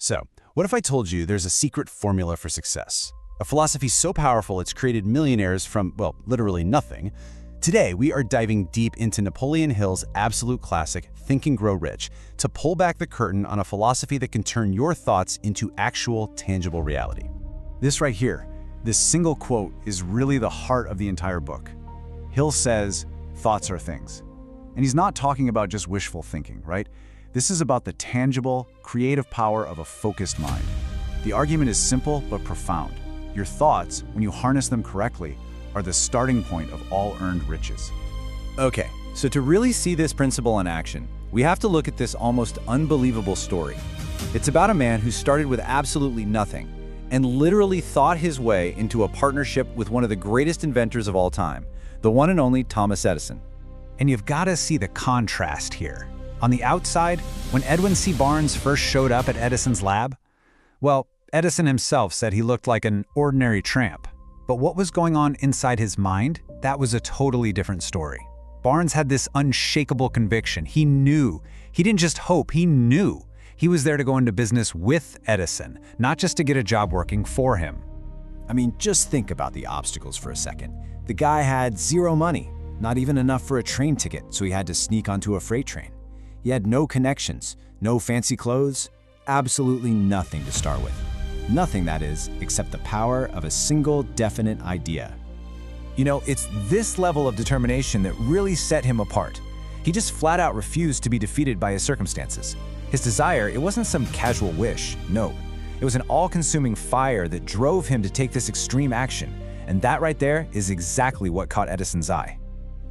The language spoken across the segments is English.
So, what if I told you there's a secret formula for success? A philosophy so powerful it's created millionaires from, well, literally nothing. Today, we are diving deep into Napoleon Hill's absolute classic, Think and Grow Rich, to pull back the curtain on a philosophy that can turn your thoughts into actual, tangible reality. This right here, this single quote, is really the heart of the entire book. Hill says, thoughts are things. And he's not talking about just wishful thinking, right? This is about the tangible, creative power of a focused mind. The argument is simple but profound. Your thoughts, when you harness them correctly, are the starting point of all earned riches. Okay, so to really see this principle in action, we have to look at this almost unbelievable story. It's about a man who started with absolutely nothing and literally thought his way into a partnership with one of the greatest inventors of all time, the one and only Thomas Edison. And you've got to see the contrast here. On the outside, when Edwin C. Barnes first showed up at Edison's lab, well, Edison himself said he looked like an ordinary tramp. But what was going on inside his mind, that was a totally different story. Barnes had this unshakable conviction. He knew. He didn't just hope, he knew. He was there to go into business with Edison, not just to get a job working for him. I mean, just think about the obstacles for a second. The guy had zero money, not even enough for a train ticket, so he had to sneak onto a freight train. He had no connections, no fancy clothes, absolutely nothing to start with. Nothing, that is, except the power of a single definite idea. You know, it's this level of determination that really set him apart. He just flat out refused to be defeated by his circumstances. His desire, it wasn't some casual wish, no. It was an all-consuming fire that drove him to take this extreme action. And that right there is exactly what caught Edison's eye.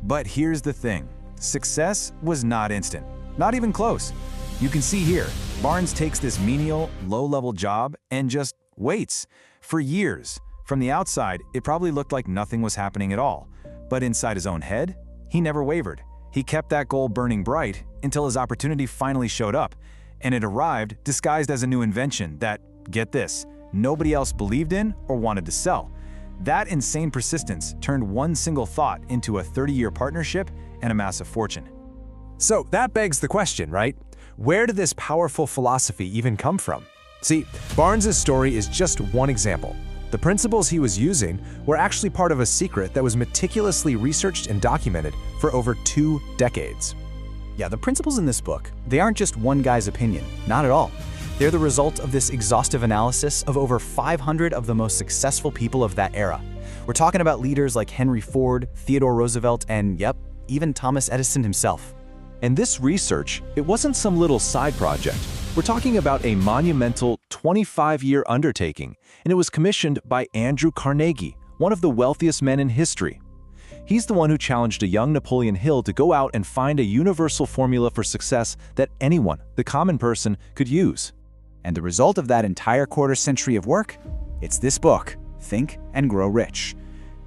But here's the thing. Success was not instant. Not even close. You can see here, Barnes takes this menial, low-level job and just waits for years. From the outside, it probably looked like nothing was happening at all. But inside his own head, he never wavered. He kept that goal burning bright until his opportunity finally showed up. And it arrived disguised as a new invention that, get this, nobody else believed in or wanted to sell. That insane persistence turned one single thought into a 30-year partnership and a massive fortune. So that begs the question, right? Where did this powerful philosophy even come from? See, Barnes's story is just one example. The principles he was using were actually part of a secret that was meticulously researched and documented for over 2 decades. Yeah, the principles in this book, they aren't just one guy's opinion, not at all. They're the result of this exhaustive analysis of over 500 of the most successful people of that era. We're talking about leaders like Henry Ford, Theodore Roosevelt, and yep, even Thomas Edison himself. And this research, it wasn't some little side project. We're talking about a monumental 25-year undertaking, and it was commissioned by Andrew Carnegie, one of the wealthiest men in history. He's the one who challenged a young Napoleon Hill to go out and find a universal formula for success that anyone, the common person, could use. And the result of that entire quarter-century of work? It's this book, Think and Grow Rich.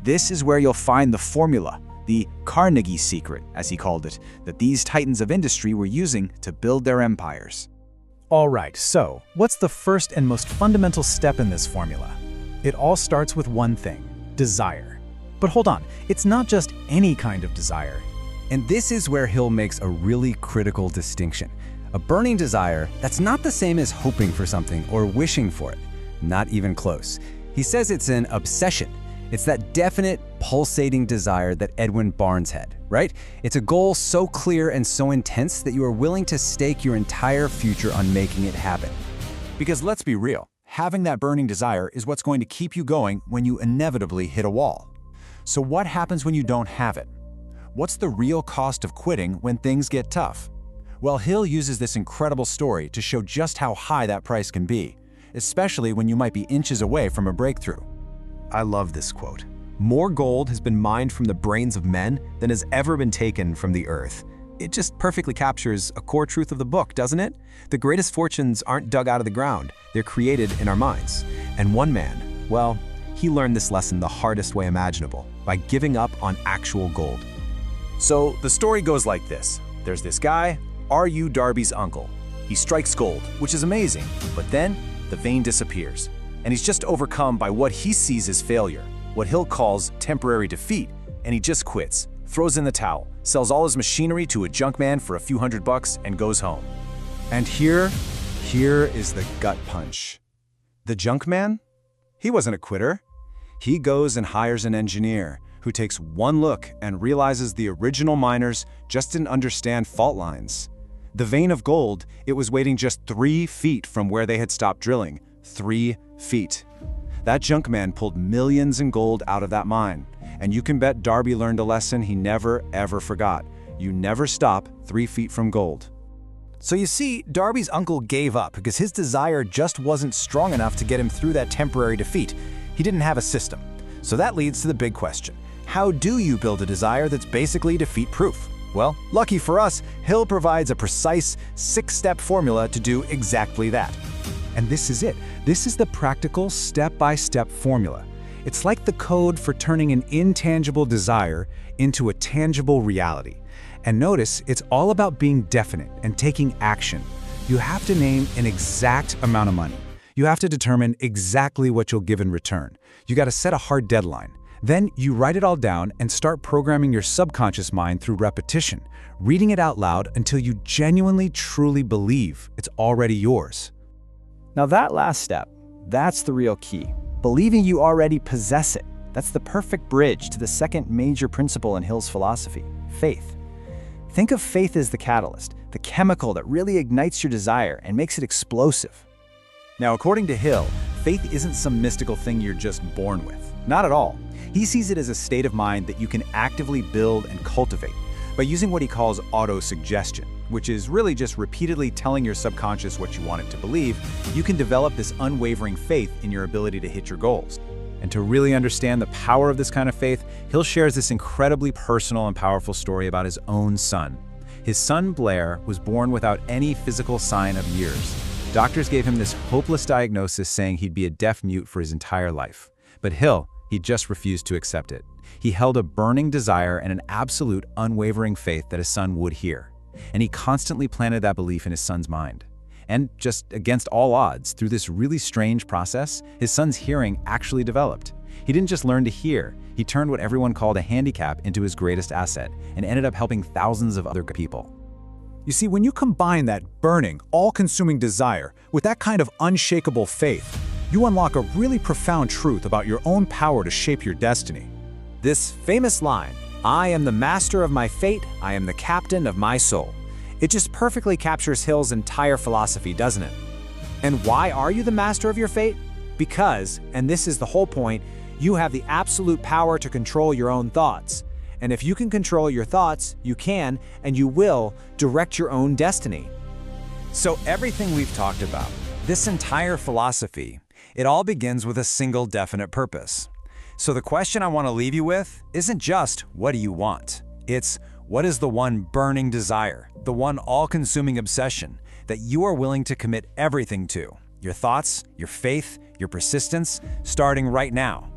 This is where you'll find the formula, the Carnegie secret, as he called it, that these titans of industry were using to build their empires. All right, so what's the first and most fundamental step in this formula? It all starts with one thing, desire. But hold on, it's not just any kind of desire. And this is where Hill makes a really critical distinction. A burning desire, that's not the same as hoping for something or wishing for it. Not even close. He says it's an obsession. It's that definite, pulsating desire that Edwin Barnes had, right? It's a goal so clear and so intense that you are willing to stake your entire future on making it happen. Because let's be real, having that burning desire is what's going to keep you going when you inevitably hit a wall. So what happens when you don't have it? What's the real cost of quitting when things get tough? Well, Hill uses this incredible story to show just how high that price can be, especially when you might be inches away from a breakthrough. I love this quote. More gold has been mined from the brains of men than has ever been taken from the earth. It just perfectly captures a core truth of the book, doesn't it? The greatest fortunes aren't dug out of the ground. They're created in our minds. And one man, well, he learned this lesson the hardest way imaginable, by giving up on actual gold. So the story goes like this. There's this guy, R.U. Darby's uncle. He strikes gold, which is amazing, but then the vein disappears. And he's just overcome by what he sees as failure, what Hill calls temporary defeat, and he just quits, throws in the towel, sells all his machinery to a junk man for a few $100 and goes home. And here Here is the gut punch. The junk man? He wasn't a quitter. He goes and hires an engineer who takes one look and realizes the original miners just didn't understand fault lines. The vein of gold, it was waiting just 3 feet from where they had stopped drilling. 3 feet. That junk man pulled millions in gold out of that mine. And you can bet Darby learned a lesson he never, ever forgot. You never stop 3 feet from gold. So you see, Darby's uncle gave up because his desire just wasn't strong enough to get him through that temporary defeat. He didn't have a system. So that leads to the big question. How do you build a desire that's basically defeat-proof? Well, lucky for us, Hill provides a precise 6-step formula to do exactly that. And this is it. This is the practical step-by-step formula. It's like the code for turning an intangible desire into a tangible reality. And notice, it's all about being definite and taking action. You have to name an exact amount of money. You have to determine exactly what you'll give in return. You got to set a hard deadline. Then you write it all down and start programming your subconscious mind through repetition, reading it out loud until you genuinely, truly believe it's already yours. Now that last step, that's the real key. Believing you already possess it. That's the perfect bridge to the second major principle in Hill's philosophy, faith. Think of faith as the catalyst, the chemical that really ignites your desire and makes it explosive. Now, according to Hill, faith isn't some mystical thing you're just born with. Not at all. He sees it as a state of mind that you can actively build and cultivate by using what he calls auto-suggestion, which is really just repeatedly telling your subconscious what you want it to believe. You can develop this unwavering faith in your ability to hit your goals. And to really understand the power of this kind of faith, Hill shares this incredibly personal and powerful story about his own son. His son, Blair, was born without any physical sign of years. Doctors gave him this hopeless diagnosis saying he'd be a deaf mute for his entire life. But Hill, he just refused to accept it. He held a burning desire and an absolute unwavering faith that his son would hear. And he constantly planted that belief in his son's mind. And just against all odds, through this really strange process, his son's hearing actually developed. He didn't just learn to hear, he turned what everyone called a handicap into his greatest asset and ended up helping thousands of other people. You see, when you combine that burning, all-consuming desire with that kind of unshakable faith, you unlock a really profound truth about your own power to shape your destiny. This famous line, "I am the master of my fate, I am the captain of my soul." It just perfectly captures Hill's entire philosophy, doesn't it? And why are you the master of your fate? Because, and this is the whole point, you have the absolute power to control your own thoughts. And if you can control your thoughts, you can, and you will, direct your own destiny. So everything we've talked about, this entire philosophy, it all begins with a single definite purpose. So the question I want to leave you with isn't just, what do you want? It's, what is the one burning desire, the one all-consuming obsession that you are willing to commit everything to? Your thoughts, your faith, your persistence, starting right now.